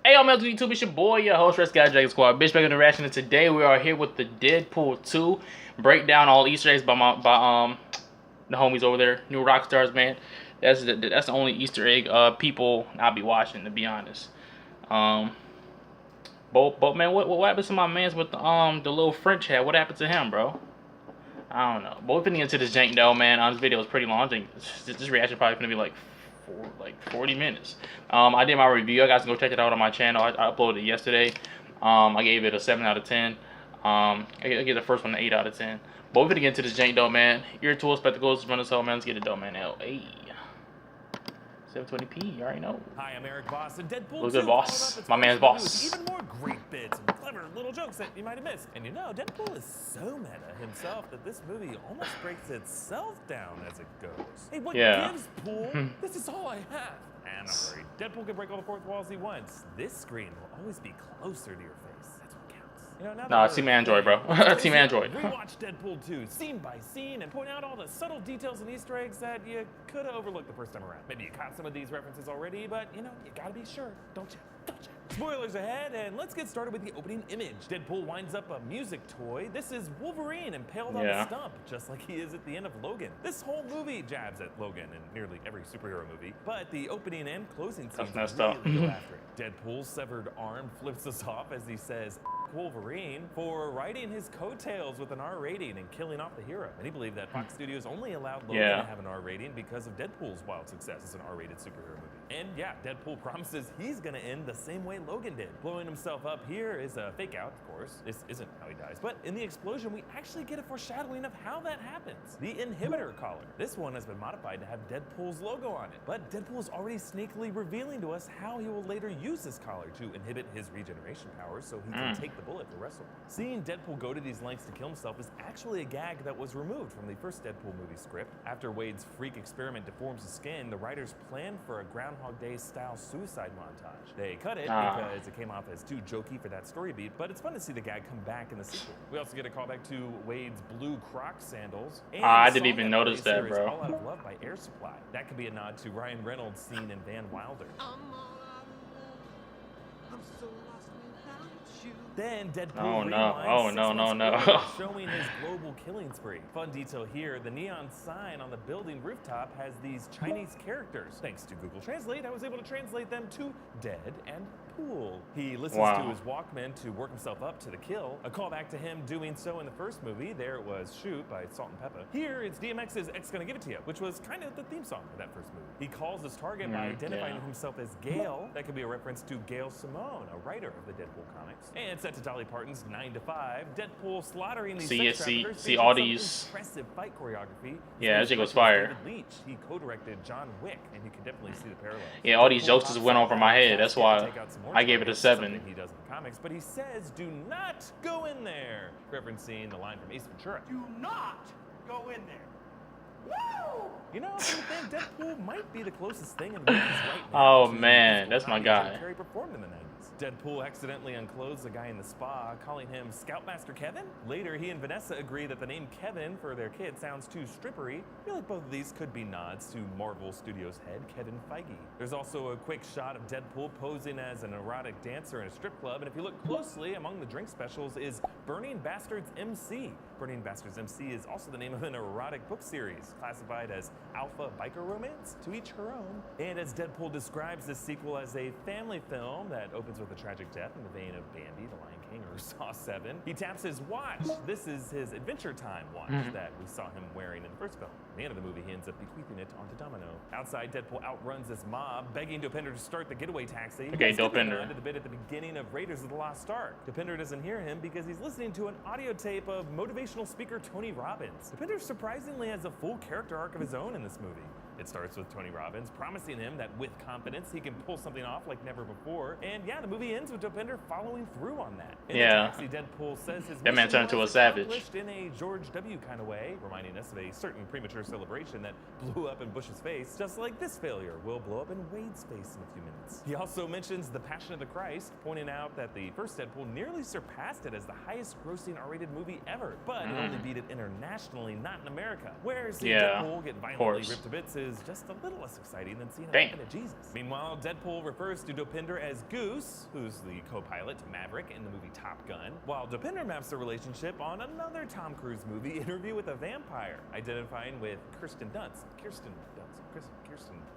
Hey, y'all, welcome to YouTube. It's your boy, your host, Red Sky Dragon Squad. Bitch, back in the reaction. And today we are here with the Deadpool 2 breakdown, all Easter eggs by the homies over there, new Rockstars, man. That's the only Easter egg people I'll be watching, to be honest. But man, what happened to my man's with the little French hat? What happened to him, bro? I don't know. But we're finna get into this jank though, man. This video is pretty long. I think this reaction probably gonna be like 40 minutes. I did my review. You guys can go check it out on my channel. I uploaded it yesterday. I gave it a 7 out of 10. I gave the first one an 8 out of 10. But we're gonna get into this jank though, man. Ear tools, spectacles, run this whole man. Let's get it though, man. Hey, 720p. You already know. Hi, I'm Eric Boss, and Deadpool Look good, boss. My man's boss. Even more great bits and clever little jokes that you might have missed. And you know, Deadpool is so meta himself that this movie almost breaks itself down as it goes. Hey, what gives, Pool? This is all I have. And don't worry, Deadpool can break all the fourth walls he wants. This screen will always be closer to your face. That's what counts. You know, now Team Android, bro. Team Android. Rewatch Deadpool 2 scene by scene and point out all the subtle details and Easter eggs that you could have overlooked the first time around. Maybe you caught some of these references already, but you know, you gotta be sure, don't you? Don't you? Spoilers ahead, and let's get started with the opening image. Deadpool winds up a music toy. This is Wolverine impaled on a stump, just like he is at the end of Logan. This whole movie jabs at Logan in nearly every superhero movie, but the opening and closing scenes really go after it. Deadpool's severed arm flips us off as he says Wolverine for riding his coattails with an R rating and killing off the hero. Many believe that Fox Studios only allowed Logan to have an R rating because of Deadpool's wild success as an R-rated superhero movie. And yeah, Deadpool promises he's gonna end the same way Logan did. Blowing himself up here is a fake out, of course. This isn't how he dies. But in the explosion, we actually get a foreshadowing of how that happens. The inhibitor collar. This one has been modified to have Deadpool's logo on it. But Deadpool is already sneakily revealing to us how he will later use this collar to inhibit his regeneration powers so he can take the bullet for wrestle. Seeing Deadpool go to these lengths to kill himself is actually a gag that was removed from the first Deadpool movie script. After Wade's freak experiment deforms his skin, the writers planned for a Groundhog Day style suicide montage. They cut it because it came off as too jokey for that story beat, but it's fun to see the gag come back in the sequel. We also get a callback to Wade's blue Croc sandals. And I didn't even notice that, bro. All Out of Love by Air Supply. That could be a nod to Ryan Reynolds' scene in Van Wilder. Then Deadpool showing his global killing spree. Fun detail here, the neon sign on the building rooftop has these Chinese characters. Thanks to Google Translate, I was able to translate them to dead and pool. He listens to his Walkman to work himself up to the kill. A callback to him doing so in the first movie. There it was Shoot by Salt and Pepper. Here it's DMX's X Gonna Give It To You, which was kind of the theme song of that first movie. He calls his target by identifying himself as Gail. That could be a reference to Gail Simone, a writer of the Deadpool comics. And set to Dolly Parton's 9 to 5, Deadpool slaughtering these see all these impressive fight choreography. Yeah, that shit was fire. David Leitch, he co-directed John Wick, and you can definitely see the parallels. Yeah, all these jokes just went over my head. That's why I gave it a 7. He does in the comics, but he says, "Do not go in there," referencing the line from Ace Ventura. Do not go in there. Woo! You know, I think Deadpool might be the closest thing in the movies right now. Oh man, that's my guy. Terry performed in the 90s. Deadpool accidentally unclothes a guy in the spa, calling him Scoutmaster Kevin. Later, he and Vanessa agree that the name Kevin for their kid sounds too strippery. I feel like both of these could be nods to Marvel Studios head Kevin Feige. There's also a quick shot of Deadpool posing as an erotic dancer in a strip club, and if you look closely, among the drink specials is Burning Bastards MC. Burning Bastards MC is also the name of an erotic book series, classified as alpha biker romance, to each her own. And as Deadpool describes this sequel as a family film that opens with a tragic death in the vein of Bambi, The Lion King, or Saw 7, he taps his watch. This is his Adventure Time watch that we saw him wearing in the first film. At the end of the movie, he ends up bequeathing it onto Domino. Outside, Deadpool outruns this mob, begging Dopinder to start the getaway taxi. Okay, Dopinder. To the bit at the beginning of Raiders of the Lost Ark. Dopinder doesn't hear him because he's listening to an audio tape of motivational speaker Tony Robbins. Dopinder surprisingly has a full character arc of his own in this movie. It starts with Tony Robbins promising him that with confidence he can pull something off like never before. And yeah, the movie ends with Dopinder following through on that. In the taxi, Deadpool says his that man turned into a savage in a George W. kind of way, reminding us of a certain premature celebration that blew up in Bush's face, just like this failure will blow up in Wade's face in a few minutes. He also mentions The Passion of the Christ, pointing out that the first Deadpool nearly surpassed it as the highest grossing R-rated movie ever, but it only beat it internationally, not in America. Where seeing Deadpool get violently ripped to bits is just a little less exciting than seeing it Damn. happen to Jesus. Meanwhile, Deadpool refers to Dopinder as Goose, who's the co-pilot to Maverick in the movie Top Gun, while Dopinder maps the relationship on another Tom Cruise movie, Interview with a Vampire, identifying with Kirsten Dunst.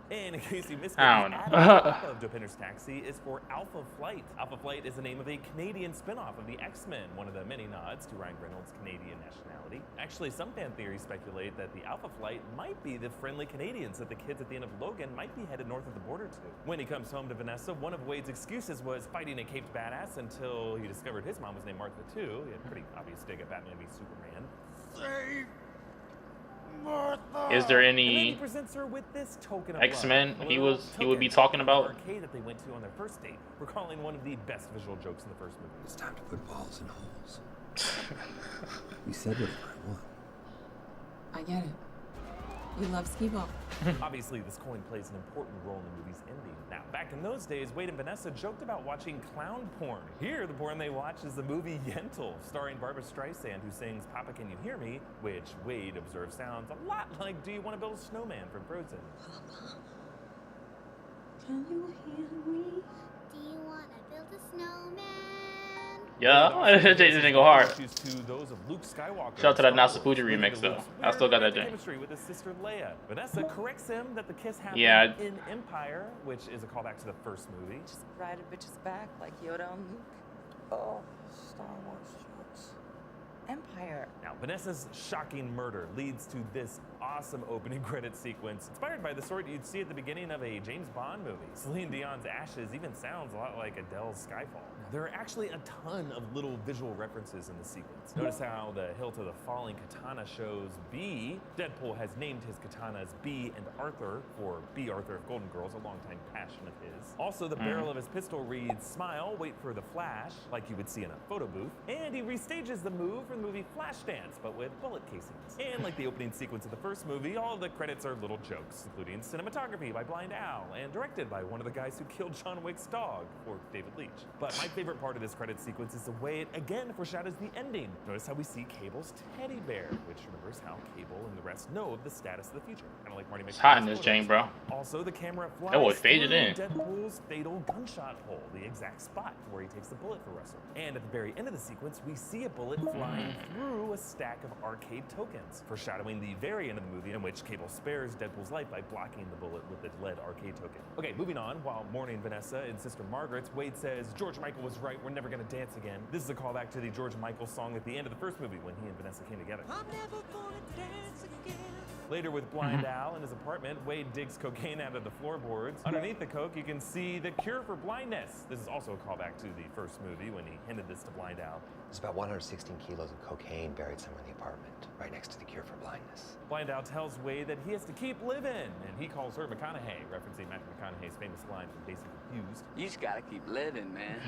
And in case you missed it, the I don't ad know. on top of Dopinder's taxi is for Alpha Flight. Alpha Flight is the name of a Canadian spin-off of the X-Men, one of the many nods to Ryan Reynolds' Canadian nationality. Actually, some fan theories speculate that the Alpha Flight might be the friendly Canadians that the kids at the end of Logan might be headed north of the border to. When he comes home to Vanessa, one of Wade's excuses was fighting a caped badass until he discovered his mom was named Martha too. He had a pretty obvious dig at Batman v Superman. Save Martha. Is there And then he any presents her with this token of X-Men love. A he little would be token talking from the about? arcade that they went to on their first date, recalling one of the best visual jokes in the first movie. It's time to put balls in holes. You said whatever I want. I get it. You love skee ball. Obviously, this coin plays an important role in the movie's ending. Now, back in those days, Wade and Vanessa joked about watching clown porn. Here, the porn they watch is the movie Yentl, starring Barbra Streisand, who sings Papa Can You Hear Me, which Wade observes sounds a lot like Do You Want to Build a Snowman from Frozen. Can you hear me? Do you want to build a snowman? Yeah, Jay didn't go hard. To those of Luke Skywalker. Shout out to that Star Nasafuji Wars, remix, Luke's though. I still got that weird thing. chemistry with his sister Leia. Vanessa corrects him that the kiss happened Yeah. in Empire, which is a callback to the first movie. Just ride a bitch's back like Yoda on Luke. Oh, Star Wars jokes. Empire. Now, Vanessa's shocking murder leads to this awesome opening credit sequence, inspired by the sort you'd see at the beginning of a James Bond movie. Celine Dion's Ashes even sounds a lot like Adele's Skyfall. Now, there are actually a ton of little visual references in the sequence. Notice how the hilt of the falling katana shows B. Deadpool has named his katanas B and Arthur for B. Arthur of Golden Girls, a longtime passion of his. Also, the barrel of his pistol reads, "Smile, wait for the flash," like you would see in a photo booth. And he restages the move from the movie Flashdance, but with bullet casings. And like the opening sequence of the first movie, all of the credits are little jokes, including cinematography by Blind Owl and directed by one of the guys who killed John Wick's dog, or David Leitch. But my favorite part of this credit sequence is the way it again foreshadows the ending. Notice how we see Cable's teddy bear, which remembers how Cable and the rest know of the status of the future. Kind of like Marty McFly's It's hot in this photos. Jane, bro. Also, the camera flies That boy faded through in. Deadpool's fatal gunshot hole, the exact spot where he takes the bullet for Russell. And at the very end of the sequence, we see a bullet flying through a stack of arcade tokens, foreshadowing the very end of the movie in which Cable spares Deadpool's life by blocking the bullet with the lead arcade token. Okay, moving on. While mourning Vanessa and Sister Margaret, Wade says, "George Michael was right, we're never gonna dance again." This is a callback to the George Michael song at the end of the first movie when he and Vanessa came together. I'm never gonna dance again. Later with Blind Al in his apartment, Wade digs cocaine out of the floorboards. Underneath the coke, you can see the cure for blindness. This is also a callback to the first movie when he hinted this to Blind Al. There's about 116 kilos of cocaine buried somewhere in the apartment, right next to the cure for blindness. Blind Al tells Wade that he has to keep living, and he calls her McConaughey, referencing Matthew McConaughey's famous line from Dazed and Confused. You just gotta keep living, man.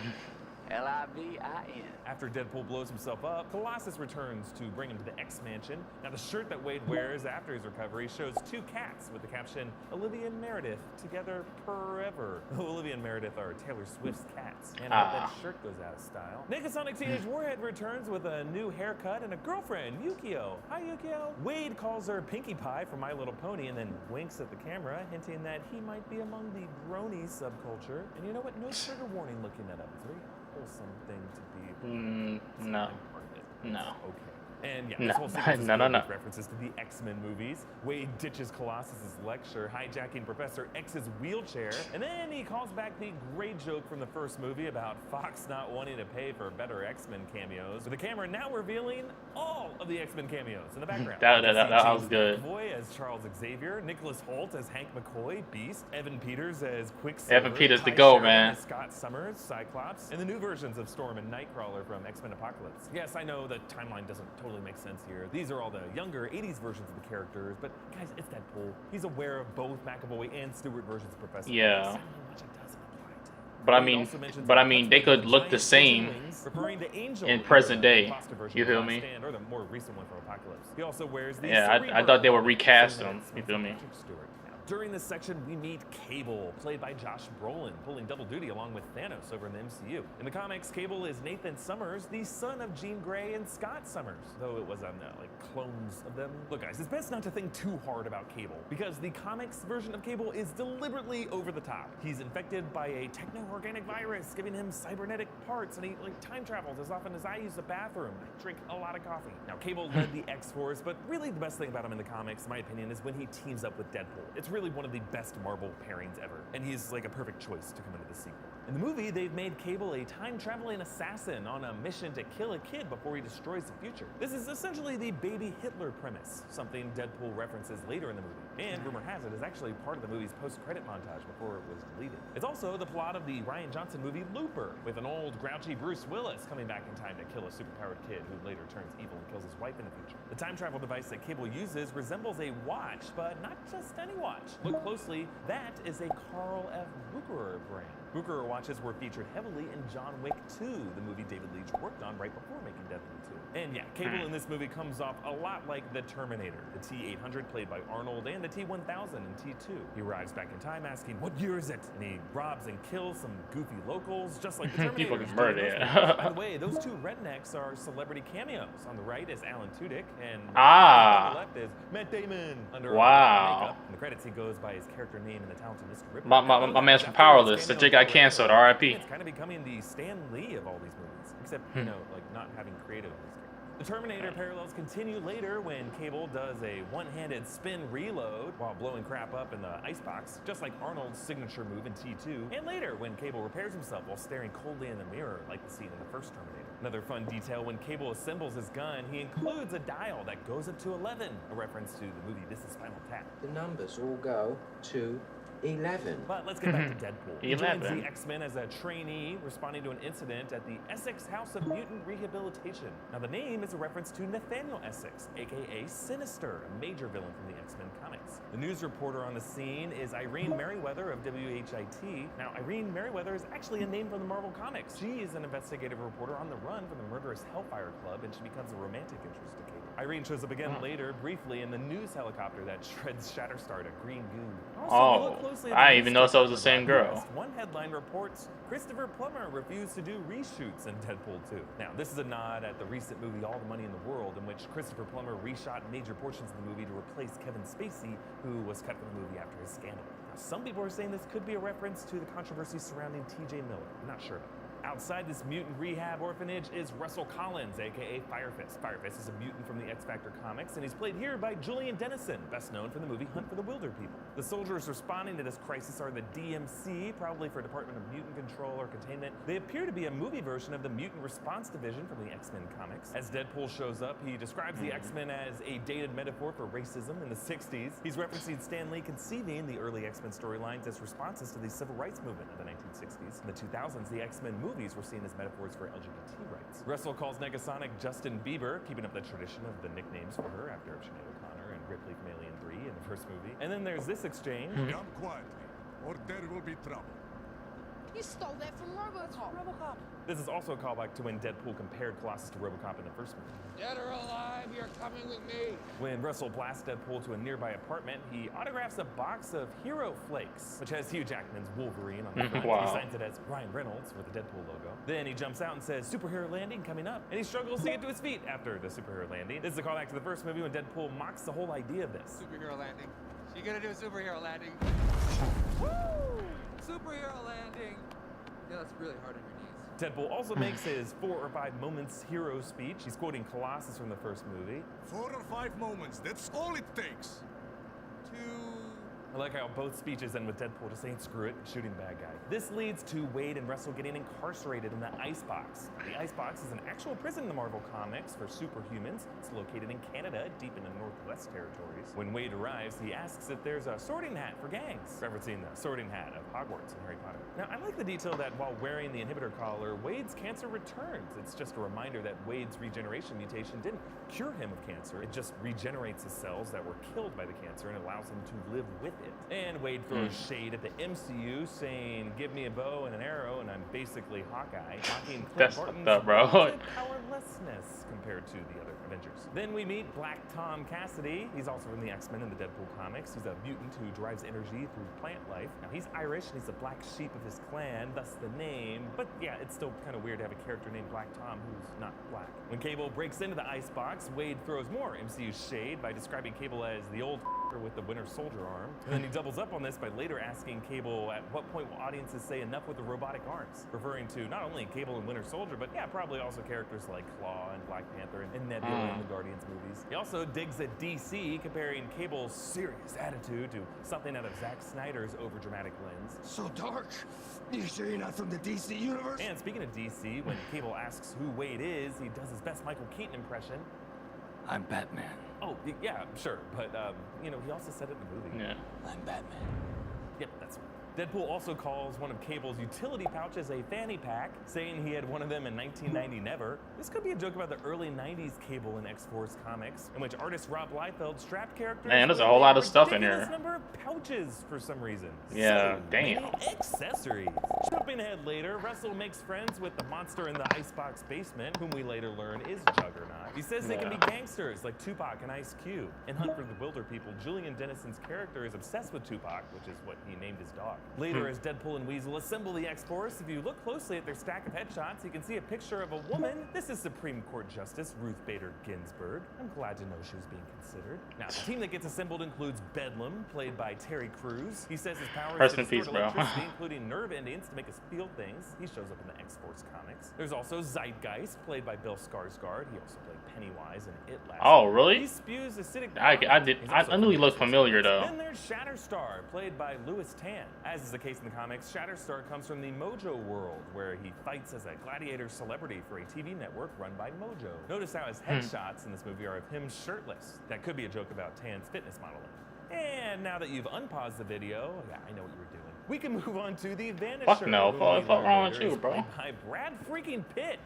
L-I-V-I-N. After Deadpool blows himself up, Colossus returns to bring him to the X-Mansion. Now, the shirt that Wade wears after his recovery shows two cats with the caption, "Olivia and Meredith, together forever." Olivia and Meredith are Taylor Swift's cats, and I hope that shirt goes out of style. Negasonic Teenage Warhead returns with a new haircut and a girlfriend, Yukio. Hi, Yukio. Wade calls her Pinkie Pie from My Little Pony and then winks at the camera, hinting that he might be among the brony subculture. And you know what? No trigger warning looking that up. It's very wholesome thing to be. No. I'm part of it. No. Okay. And yeah, No. this whole sequence is No, no, filled no. with references to the X-Men movies. Wade ditches Colossus's lecture, hijacking Professor X's wheelchair, and then he calls back the great joke from the first movie about Fox not wanting to pay for better X-Men cameos, with the camera now revealing all of the X-Men cameos in the background. That was good. McAvoy as Charles Xavier, Nicholas Hoult as Hank McCoy, Beast, Evan Peters as Quicksilver, Evan Peters the Ty GOAT, Sheridan man. as Scott Summers, Cyclops, and the new versions of Storm and Nightcrawler from X-Men Apocalypse. Yes, I know the timeline doesn't totally make sense here. These are all the younger 80s versions of the characters, but guys, it's Deadpool. He's aware of both McAvoy and Stewart versions of Professor Yeah. X, which it doesn't apply to. But I Wade mean, also mentions but I that mean, they X-Men could look giant the same wings, referring to Angel, in either present the day. Foster version You of feel Last me? Stand or the more recent one from Apocalypse. He also wears the Yeah, I Cerebro thought they would helmet, recast so him. that's You feel me? Patrick Stewart. Now, During this section, we meet Cable, played by Josh Brolin, pulling double duty along with Thanos over in the MCU. In the comics, Cable is Nathan Summers, the son of Jean Grey and Scott Summers, though it was like clones of them. Look guys, it's best not to think too hard about Cable, because the comics version of Cable is deliberately over the top. He's infected by a techno-organic virus, giving him cybernetic parts, and he time travels as often as I use the bathroom. I drink a lot of coffee. Now, Cable led the X-Force, but really the best thing about him in the comics, in my opinion, is when he teams up with Deadpool. It's really one of the best Marvel pairings ever, and he's like a perfect choice to come into the sequel. In the movie, they've made Cable a time-traveling assassin on a mission to kill a kid before he destroys the future. This is essentially the baby Hitler premise, something Deadpool references later in the movie, and rumor has it is actually part of the movie's post-credit montage before it was deleted. It's also the plot of the Rian Johnson movie Looper, with an old grouchy Bruce Willis coming back in time to kill a superpowered kid who later turns evil and kills his wife in the future. The time travel device that Cable uses resembles a watch, but not just any watch. Look closely, that is a Carl F. Bucherer brand. Bucherer watches were featured heavily in John Wick 2, the movie David Leitch worked on right before making Deadpool 2. And yeah, Cable in this movie comes off a lot like the Terminator, the T-800 played by Arnold and the T-1000 in T2. He arrives back in time asking, "What year is it?" And he robs and kills some goofy locals, just like the Terminator. People murder. By the way, those two rednecks are celebrity cameos. On the right is Alan Tudyk, and on the left is Matt Damon under makeup. In the credits, he goes by his character name in The Talented Mr. Ripley. My man's from Powerless. The chick got canceled. R.I.P. It's kind of becoming the Stan Lee of all these movies, except not having created all these characters. The Terminator parallels continue later when Cable does a one-handed spin reload while blowing crap up in the icebox, just like Arnold's signature move in T2, and later when Cable repairs himself while staring coldly in the mirror like the scene in the first Terminator. Another fun detail, when Cable assembles his gun, he includes a dial that goes up to 11, a reference to the movie This Is Spinal Tap. The numbers all go to 11. But let's get back to Deadpool. He 11. joins the X-Men as a trainee, responding to an incident at the Essex House of Mutant Rehabilitation. Now, the name is a reference to Nathaniel Essex, aka Sinister, a major villain from the X-Men comics. The news reporter on the scene is Irene Merriweather of WHIT. Now, Irene Merriweather is actually a name from the Marvel comics. She is an investigative reporter on the run from the murderous Hellfire Club, and she becomes a romantic interest to Cable. Irene shows up again later, briefly, in the news helicopter that shreds Shatterstar to green goo. Also, I didn't even notice that was the same girl. One headline reports Christopher Plummer refused to do reshoots in Deadpool 2. Now, this is a nod at the recent movie All the Money in the World, in which Christopher Plummer reshot major portions of the movie to replace Kevin Spacey, who was cut from the movie after his scandal. Now, some people are saying this could be a reference to the controversy surrounding T.J. Miller. I'm not sure about that. Outside this mutant rehab orphanage is Russell Collins, aka Firefist. Firefist is a mutant from the X Factor comics, and he's played here by Julian Dennison, best known from the movie Hunt for the Wilder People. The soldiers responding to this crisis are the DMC, probably for Department of Mutant Control or Containment. They appear to be a movie version of the Mutant Response Division from the X-Men comics. As Deadpool shows up, he describes the X-Men as a dated metaphor for racism in the 60s. He's referencing Stan Lee conceiving the early X-Men storylines as responses to the civil rights movement of the 1960s. In the 2000s, the X-Men movies were seen as metaphors for LGBT rights. Russell calls Negasonic Justin Bieber, keeping up the tradition of the nicknames for her after Sinead O'Connor and Ripley from Alien 3 in the first movie. And then there's this exchange. Come quietly, or there will be trouble. You stole that from RoboCop. This is also a callback to when Deadpool compared Colossus to RoboCop in the first movie. Dead or alive, you're coming with me. When Russell blasts Deadpool to a nearby apartment, he autographs a box of Hero Flakes, which has Hugh Jackman's Wolverine on the front. Wow. He signs it as Ryan Reynolds with the Deadpool logo. Then he jumps out and says, "Superhero landing coming up," and he struggles to get to his feet after the superhero landing. This is a callback to the first movie when Deadpool mocks the whole idea of this. Superhero landing. You gonna do a superhero landing? Woo! Superhero landing. Yeah, that's really hard on your knees. Deadpool also makes his 4 or 5 moments hero speech. He's quoting Colossus from the first movie. 4 or 5 moments, that's all it takes. I like how both speeches end with Deadpool just saying screw it and shooting the bad guy. This leads to Wade and Russell getting incarcerated in the Icebox. The Icebox is an actual prison in the Marvel Comics for superhumans. It's located in Canada, deep in the Northwest Territories. When Wade arrives, he asks if there's a sorting hat for gangs, referencing the sorting hat of Hogwarts in Harry Potter. Now, I like the detail that while wearing the inhibitor collar, Wade's cancer returns. It's just a reminder that Wade's regeneration mutation didn't cure him of cancer. It just regenerates his cells that were killed by the cancer and allows him to live with it. And Wade throws shade at the MCU, saying, "Give me a bow and an arrow, and I'm basically Hawkeye," mocking Clint That's Barton's fucked up, bro. powerlessness compared to the other Avengers. Then we meet Black Tom Cassidy. He's also from the X-Men and the Deadpool comics. He's a mutant who derives energy through plant life. Now, he's Irish, and he's the black sheep of his clan, thus the name. But yeah, it's still kind of weird to have a character named Black Tom who's not black. When Cable breaks into the icebox, Wade throws more MCU shade by describing Cable as the old with the Winter Soldier arm. And then he doubles up on this by later asking Cable at what point will audiences say enough with the robotic arms, referring to not only Cable and Winter Soldier, but yeah, probably also characters like Claw and Black Panther and Nebula in the Guardians movies. He also digs at DC, comparing Cable's serious attitude to something out of Zack Snyder's overdramatic lens. So dark. You sure you're not from the DC universe? And speaking of DC, when Cable asks who Wade is, he does his best Michael Keaton impression. I'm Batman. Oh, yeah, sure, but, you know, he also said it in the movie. Yeah. I'm Batman. Yep, that's right. Deadpool also calls one of Cable's utility pouches a fanny pack, saying he had one of them in 1990 never. This could be a joke about the early 90s Cable and X-Force comics, in which artist Rob Liefeld strapped characters. Man, there's a whole lot of stuff in ridiculous here. Number of pouches for some reason. Yeah, So damn. many accessories. Jumping ahead later, Russell makes friends with the monster in the icebox basement, whom we later learn is Juggernaut. He says they can be gangsters like Tupac and Ice Cube. In Hunt for the Wilder People, Julian Dennison's character is obsessed with Tupac, which is what he named his dog. Later, as Deadpool and Weasel assemble the X-Force, if you look closely at their stack of headshots, you can see a picture of a woman. This is Supreme Court Justice Ruth Bader Ginsburg. I'm glad to know she was being considered. Now, the team that gets assembled includes Bedlam, played by Terry Crews. He says his powers Rest to in peace, distort bro. electricity, including nerve endings to make us feel things. He shows up in the X-Force comics. There's also Zeitgeist, played by Bill Skarsgård. He also played Pennywise in It last Oh, year. really? He spews acidic I knew he looked familiar, though. Then there's Shatterstar, played by Louis Tan. As is the case in the comics, Shatterstar comes from the Mojo world, where he fights as a gladiator celebrity for a TV network run by Mojo. Notice how his headshots in this movie are of him shirtless. That could be a joke about Tan's fitness modeling. And now that you've unpaused the video, yeah, I know what you were doing. We can move on to the Vanisher. Fuck no, who fuck we learn wrong with later you, is bro. played by Brad freaking Pitt.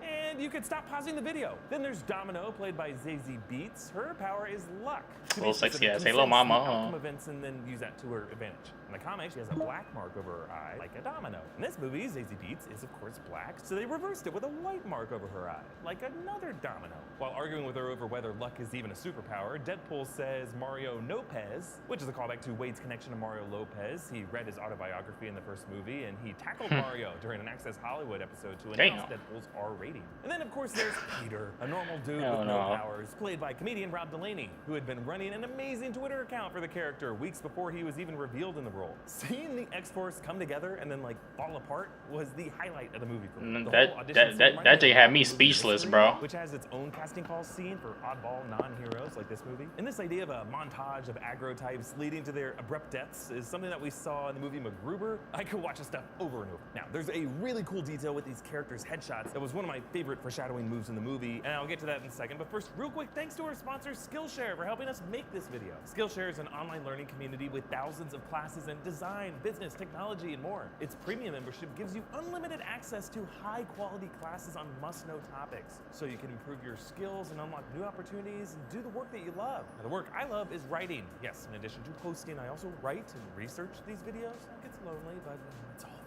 And you can stop pausing the video. Then there's Domino, played by Zazie Beetz. Her power is luck. To Little be sexy specific, ass. she Hello, sense mama. the outcome events and then use that to her advantage. In the comics, she has a black mark over her eye, like a domino. In this movie, Zazie Beetz is, of course, black, so they reversed it with a white mark over her eye, like another domino. While arguing with her over whether luck is even a superpower, Deadpool says Mario Lopez, which is a callback to Wade's connection to Mario Lopez. He read his autobiography in the first movie, and he tackled Mario during an Access Hollywood episode to announce Deadpool's R rating. And then, of course, there's Peter, a normal dude with no powers, played by comedian Rob Delaney, who had been running an amazing Twitter account for the character weeks before he was even revealed in the role. Seeing the X-Force come together and then, like, fall apart was the highlight of the movie for me. That J had me speechless, bro. Which has its own casting call scene for oddball non-heroes like this movie. And this idea of a montage of aggro types leading to their abrupt deaths is something that we saw in the movie MacGruber. I could watch this stuff over and over. Now, there's a really cool detail with these characters' headshots that was one of my favorite foreshadowing moves in the movie, and I'll get to that in a second. But first, real quick, thanks to our sponsor, Skillshare, for helping us make this video. Skillshare is an online learning community with thousands of classes in design, business, technology, and more. Its premium membership gives you unlimited access to high-quality classes on must-know topics, so you can improve your skills and unlock new opportunities and do the work that you love. Now, the work I love is writing. Yes, in addition to posting, I also write and research these videos. It gets lonely, but it's all for you.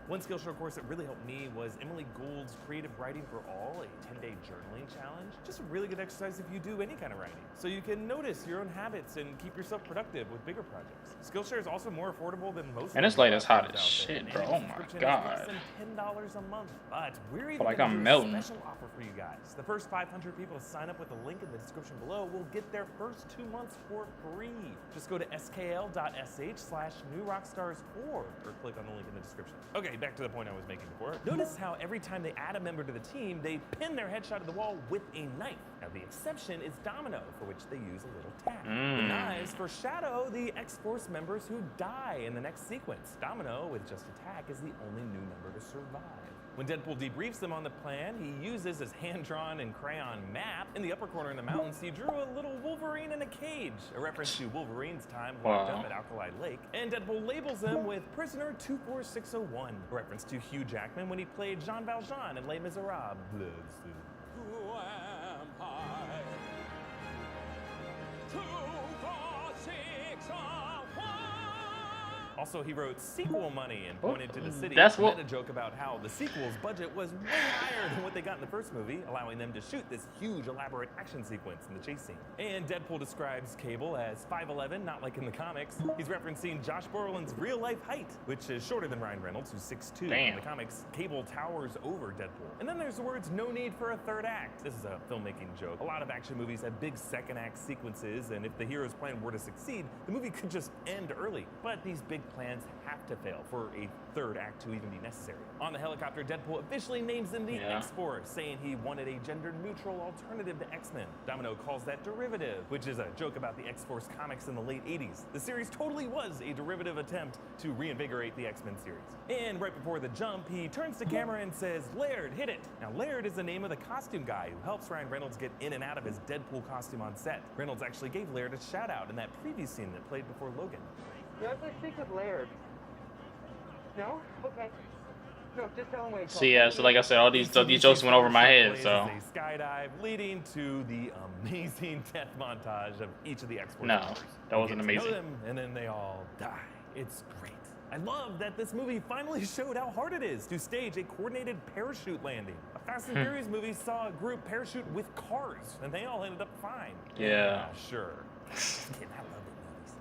One Skillshare course that really helped me was Emily Gould's Creative Writing for All, a 10-day journaling challenge. Just a really good exercise if you do any kind of writing, so you can notice your own habits and keep yourself productive with bigger projects. Skillshare is also more affordable than most. And this light is hot as platforms out there, shit, and bro. its Oh my subscription is god. less than $10 a month. But we're even Like gonna I'm do a melting. special offer for you guys. The first 500 people to sign up with the link in the description below will get their first 2 months for free. Just go to skl.sh/newrockstars4 or click on the link in the description. Okay, back to the point I was making before. Notice how every time they add a member to the team, they pin their headshot to the wall with a knife. Now, the exception is Domino, for which they use a little tack. The knives foreshadow the X-Force members who die in the next sequence. Domino, with just a tack, is the only new member to survive. When Deadpool debriefs them on the plan, he uses his hand-drawn and crayon map. In the upper corner in the mountains, he drew a little Wolverine in a cage, a reference to Wolverine's time locked up at Alkali Lake. And Deadpool labels him with Prisoner 24601, a reference to Hugh Jackman when he played Jean Valjean in Les Miserables. Who am I? 2, 4, 6, 1. Also, he wrote sequel money and pointed to the city. That's what- Made a joke about how the sequel's budget was way higher than what they got in the first movie, allowing them to shoot this huge, elaborate action sequence in the chase scene. And Deadpool describes Cable as 5'11", not like in the comics. He's referencing Josh Brolin's real-life height, which is shorter than Ryan Reynolds, who's 6'2". Damn. In the comics, Cable towers over Deadpool. And then there's the words, "no need for a third act." This is a filmmaking joke. A lot of action movies have big second act sequences, and if the hero's plan were to succeed, the movie could just end early. But these big plans have to fail for a third act to even be necessary. On the helicopter, Deadpool officially names them the X-Force, saying he wanted a gender-neutral alternative to X-Men. Domino calls that derivative, which is a joke about the X-Force comics in the late 80s. The series totally was a derivative attempt to reinvigorate the X-Men series. And right before the jump, he turns to camera and says, "Laird, hit it." Now, Laird is the name of the costume guy who helps Ryan Reynolds get in and out of his Deadpool costume on set. Reynolds actually gave Laird a shout-out in that preview scene that played before Logan. You have to speak with Laird. No? Okay. No, just tell him what he So yeah, so like I said, all these jokes went over my head. So A skydive leading to the amazing death montage of each of the X-Force members. that wasn't You get to know amazing. them, and then they all die. It's great. I love that this movie finally showed how hard it is to stage a coordinated parachute landing. A Fast and Furious movie saw a group parachute with cars, and they all ended up fine. Yeah. Sure. I love it.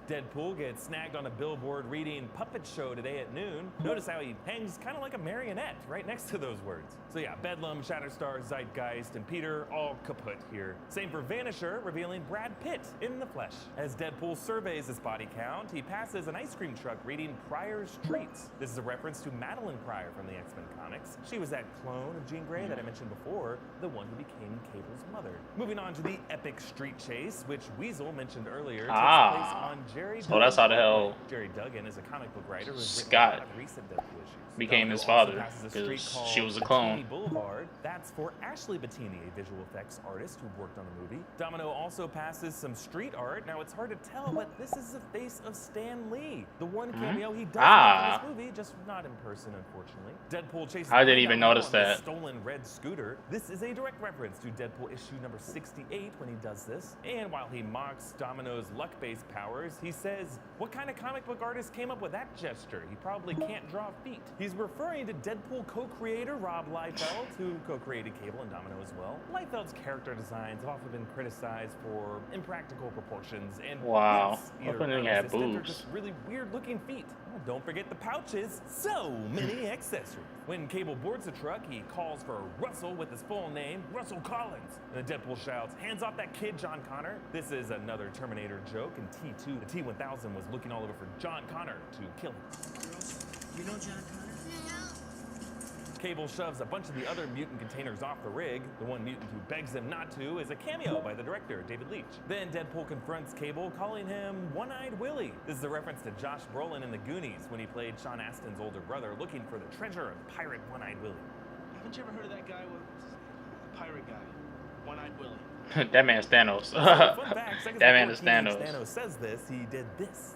Deadpool gets snagged on a billboard reading "Puppet Show" today at noon. Notice how he hangs kind of like a marionette right next to those words. So yeah, Bedlam, Shatterstar, Zeitgeist, and Peter all kaput here. Same for Vanisher, revealing Brad Pitt in the flesh. As Deadpool surveys his body count, he passes an ice cream truck reading Pryor's Treats. This is a reference to Madeline Pryor from the X-Men comics. She was that clone of Jean Grey that I mentioned before, the one who became Cable's mother. Moving on to the epic street chase, which Weasel mentioned earlier, takes place on Jerry So that's how the hell Jerry Duggan is a comic book writer who's Scott written a lot of recent Deadpool issues. became Domino his also father, passes a street 'cause called she was a Bettini clone. Boulevard. That's for Ashley Bettini, a visual effects artist who worked on the movie. Domino also passes some street art. Now it's hard to tell, but this is the face of Stan Lee, the one cameo he does make in this movie, just not in person, unfortunately. Deadpool chases. I didn't even Domino notice on the that. stolen red scooter. This is a direct reference to Deadpool issue number 68 when he does this. And while he mocks Domino's luck-based powers, he says, "What kind of comic book artist came up with that gesture? He probably can't draw feet." He's referring to Deadpool co-creator Rob Liefeld, who co-created Cable and Domino as well. Liefeld's character designs have often been criticized for impractical proportions and Wow. yes, I either couldn't even have non-existent or boobs. just really weird-looking feet. Oh, don't forget the pouches. So many accessories. When Cable boards the truck, he calls for Russell with his full name, Russell Collins. And the Deadpool shouts, "Hands off that kid, John Connor." This is another Terminator joke. In T2, the T-1000 was looking all over for John Connor to kill him. You know John Connor? Cable shoves a bunch of the other mutant containers off the rig. The one mutant who begs him not to is a cameo by the director, David Leitch. Then Deadpool confronts Cable, calling him One-Eyed Willie. This is a reference to Josh Brolin in The Goonies when he played Sean Astin's older brother looking for the treasure of pirate One-Eyed Willie. Haven't you ever heard of that guy with the pirate guy? One-Eyed Willie. That man's Thanos. So, fun fact, seconds That man before is Teenage Thanos. Thanos says this, he did this.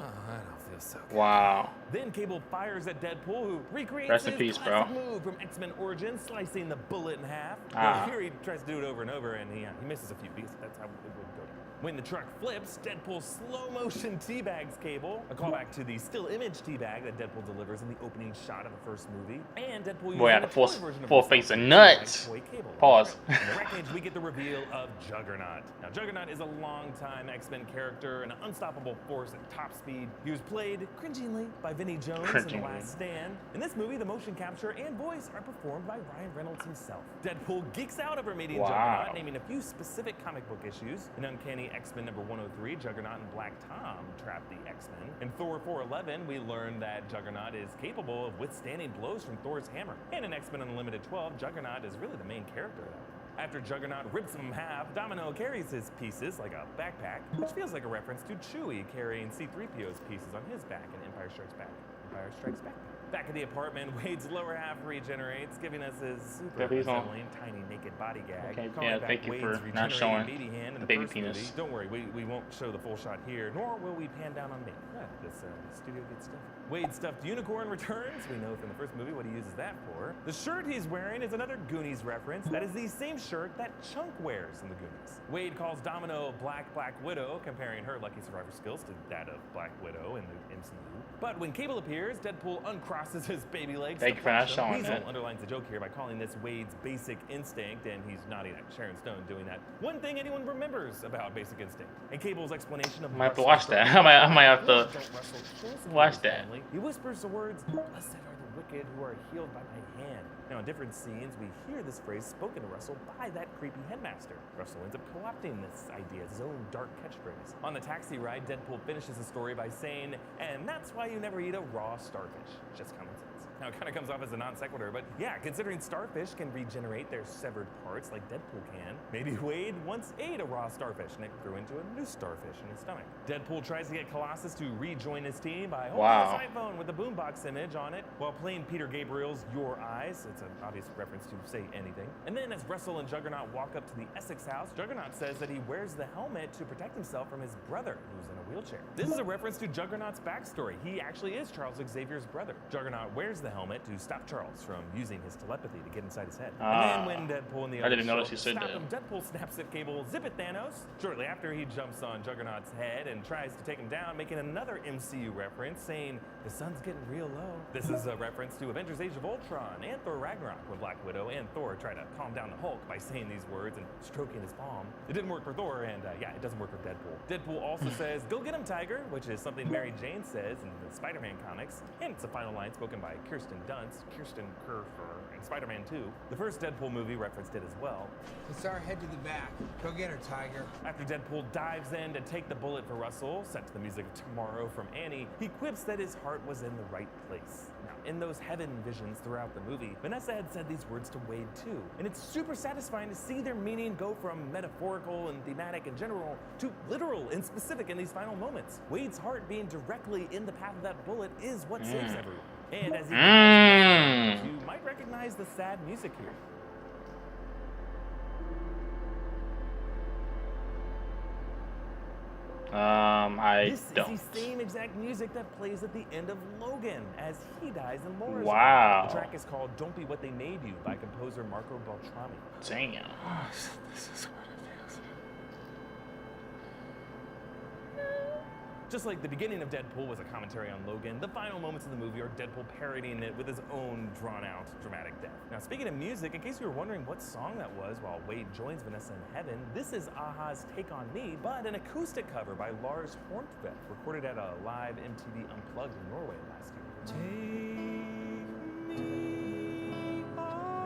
Oh, I don't feel so good. Wow. Then Cable fires at Deadpool, who recreates Rest in his peace, classic bro. move from X-Men Origins, slicing the bullet in half. Ah. Well, here he tries to do it over and over, and he misses a few beats. That's how it would go down. When the truck flips, Deadpool slow-motion teabags Cable, a callback to the still image teabag that Deadpool delivers in the opening shot of the first movie. And Deadpool Boy, using had a the full- toy version of full himself face of to nuts. teabag toy Cable. Pause. In the wreckage, we get the reveal of Juggernaut. Now, Juggernaut is a longtime X-Men character, an unstoppable force at top speed. He was played, cringingly, by Vinnie Jones in The Cringingly. Last Stand. In this movie, the motion capture and voice are performed by Ryan Reynolds himself. Deadpool geeks out over meeting Wow. Juggernaut, naming a few specific comic book issues. In Uncanny X-Men number 103, Juggernaut and Black Tom trap the X-Men. In Thor 411, we learn that Juggernaut is capable of withstanding blows from Thor's hammer. And in X-Men Unlimited 12, Juggernaut is really the main character, though. After Juggernaut rips him in half, Domino carries his pieces like a backpack, which feels like a reference to Chewie carrying C-3PO's pieces on his back in Empire Strikes Back. Empire Strikes Back. Back at the apartment, Wade's lower half regenerates, giving us his super Yeah, please don't. resilient tiny naked body gag. Okay, Calling yeah, back thank you Wade's for not regenerating showing baby hand in the the baby first penis. movie. Don't worry, we won't show the full shot here, nor will we pan down on me. This studio gets stuffy. Wade's stuffed unicorn returns. We know from the first movie what he uses that for. The shirt he's wearing is another Goonies reference. That is the same shirt that Chunk wears in the Goonies. Wade calls Domino Black Widow, comparing her lucky survivor skills to that of Black Widow in the MCU. But when Cable appears, Deadpool uncrosses his baby legs. Thank you for not showing Weasel that. underlines the joke here by calling this Wade's basic instinct, and he's nodding at Sharon Stone doing that. One thing anyone remembers about Basic Instinct. And Cable's explanation of I might have to watch that. I might have to watch that. he whispers the words, "Blessed are the wicked who are healed by my hand." Now, in different scenes, we hear this phrase spoken to Russell by that creepy headmaster. Russell ends up co-opting this idea as his own dark catchphrase. On the taxi ride, Deadpool finishes the story by saying, "And that's why you never eat a raw starfish." Just common sense. Now, it kind of comes off as a non sequitur, but yeah, considering starfish can regenerate their severed parts like Deadpool can, maybe Wade once ate a raw starfish and it grew into a new starfish in his stomach. Deadpool tries to get Colossus to rejoin his team by holding his iPhone with a boombox image on it while playing Peter Gabriel's Your Eyes. It's an obvious reference to Say Anything. And then as Russell and Juggernaut walk up to the Essex house, Juggernaut says that he wears the helmet to protect himself from his brother, who's in a wheelchair. This is a reference to Juggernaut's backstory. He actually is Charles Xavier's brother. Juggernaut wears the helmet to stop Charles from using his telepathy to get inside his head. And then when Deadpool and the I didn't others notice show you up to said stop that. him, Deadpool snaps at Cable, "Zip it, Thanos!" Shortly after, he jumps on Juggernaut's head and tries to take him down, making another MCU reference, saying, "The sun's getting real low." This is a reference to Avengers Age of Ultron and Thor Ragnarok, when Black Widow and Thor try to calm down the Hulk by saying these words and stroking his palm. It didn't work for Thor, and yeah, it doesn't work for Deadpool. Deadpool also says, "Go get him, Tiger," which is something Mary Jane says in the Spider-Man comics, and it's a final line spoken by Kirsten Dunst, in Spider-Man 2. The first Deadpool movie referenced it as well. Hussar, head to the back. Go get her, Tiger. After Deadpool dives in to take the bullet for Russell, set to the music of Tomorrow from Annie, he quips that his heart was in the right place. Now, in those heaven visions throughout the movie, Vanessa had said these words to Wade too, and it's super satisfying to see their meaning go from metaphorical and thematic in general to literal and specific in these final moments. Wade's heart being directly in the path of that bullet is what saves everyone. And as he dies, you might recognize the sad music here. I don't. This is the same exact music that plays at the end of Logan as he dies in Laura's Wow. arms. The track is called "Don't Be What They Made You" by composer Marco Beltrami. Damn. This is what it feels. Just like the beginning of Deadpool was a commentary on Logan, the final moments of the movie are Deadpool parodying it with his own drawn-out dramatic death. Now, speaking of music, in case you were wondering what song that was while Wade joins Vanessa in heaven, this is a-ha's "Take On Me," but an acoustic cover by Lars Horntveth, recorded at a live MTV Unplugged in Norway last year. Take me on.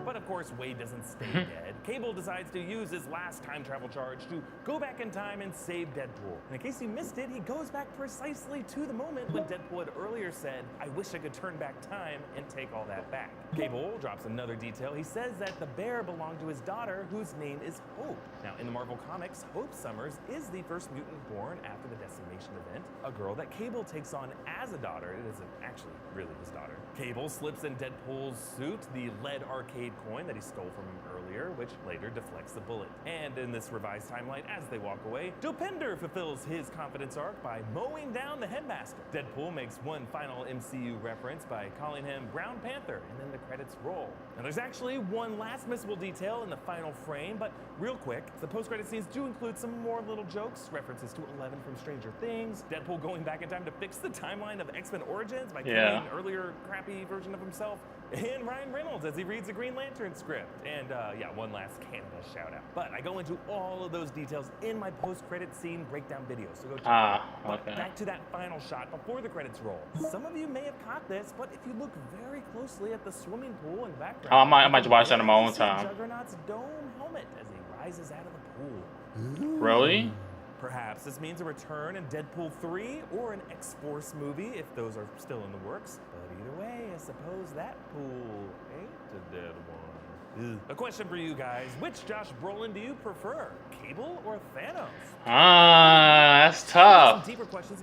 But of course, Wade doesn't stay dead. Cable decides to use his last time travel charge to go back in time and save Deadpool. And in case you missed it, he goes back precisely to the moment when Deadpool had earlier said, "I wish I could turn back time and take all that back." Cable drops another detail. He says that the bear belonged to his daughter, whose name is Hope. Now, in the Marvel Comics, Hope Summers is the first mutant born after the decimation event, a girl that Cable takes on as a daughter. It isn't actually really his daughter. Cable slips in Deadpool's suit the lead arcade coin that he stole from him earlier, which later deflects the bullet. And in this revised timeline, as they walk away, Dopinder fulfills his confidence arc by mowing down the headmaster. Deadpool makes one final MCU reference by calling him Brown Panther, and then the credits roll. Now, there's actually one last missable detail in the final frame, but real quick, the post-credit scenes do include some more little jokes, references to Eleven from Stranger Things, Deadpool going back in time to fix the timeline of X-Men Origins by killing an earlier crappy version of himself, and Ryan Reynolds as he reads the Green Lantern script. And yeah, one last Canada shout out. But I go into all of those details in my post-credit scene breakdown video, so go check it out. But back to that final shot before the credits roll. Some of you may have caught this, but if you look very closely at the swimming pool in the background, I might watch that in my own time. Juggernaut's dome helmet as he rises out of the pool. Really? Perhaps this means a return in Deadpool 3 or an X-Force movie if those are still in the works. But either way, I suppose that pool ain't a dead one. A question for you guys. Which Josh Brolin do you prefer? Cable or Thanos? That's tough.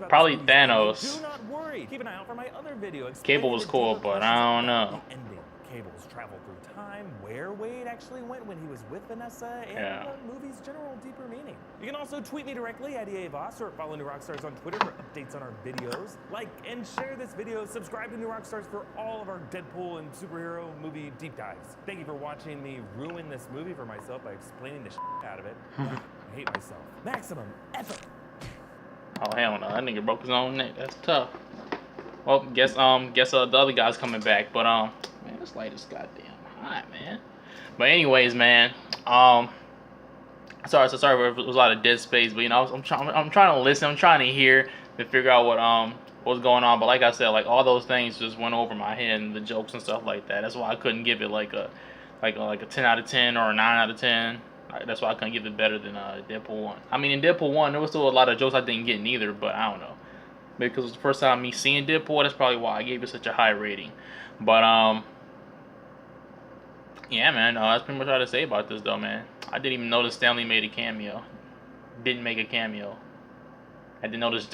Probably Thanos. Do not worry. Keep an eye out for my other video. Cable was cool, but I don't know. The ending. Cable's travel through time, where Wade actually went when he was with Vanessa, and the movie's general deeper meaning. You can also tweet me directly at EAVoss or follow New Rockstars on Twitter for updates on our videos. Like and share this video. Subscribe to New Rockstars for all of our Deadpool and superhero movie deep dives. Thank you for watching me ruin this movie for myself by explaining the shit out of it. I hate myself. Maximum effort. Oh hell no, that nigga broke his own neck. That's tough. Well, guess the other guy's coming back, but man, this light is goddamn hot, man. But anyways, man, sorry if it was a lot of dead space, but you know, I'm trying to listen, I'm trying to hear to figure out what's going on. But like I said, like all those things just went over my head and the jokes and stuff like that. That's why I couldn't give it like a 10 out of 10 or a 9 out of 10. That's why I couldn't give it better than Deadpool 1. I mean, in Deadpool 1, there was still a lot of jokes I didn't get neither, but I don't know. Because it was the first time me seeing Deadpool, that's probably why I gave it such a high rating. But yeah, man, that's pretty much all I have to say about this, though, man. I didn't even notice Stanley made a cameo. Didn't make a cameo. I didn't notice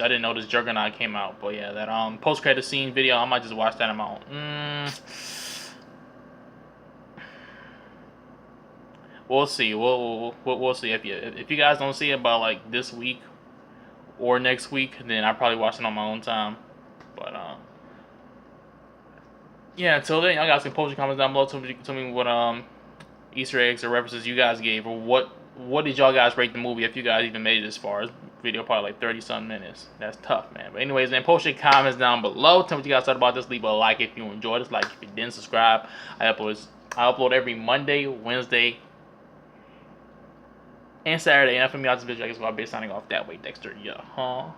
Juggernaut came out. But yeah, that post-credit scene video, I might just watch that on my own. We'll see. We'll see. If you guys don't see it by like this week or next week, then I probably watch it on my own time. But yeah, until then, y'all guys can post your comments down below. Tell me what Easter eggs or references you guys gave, or what did y'all guys rate the movie, if you guys even made it this far. This video probably like 30-something minutes. That's tough, man. But anyways, man, post your comments down below. Tell me what you guys thought about this. Leave a like if you enjoyed this. Like if you didn't. Subscribe. I upload every Monday, Wednesday, and Saturday. And for me, I'll just video. I guess I'll be signing off that way, Dexter. Yeah, huh?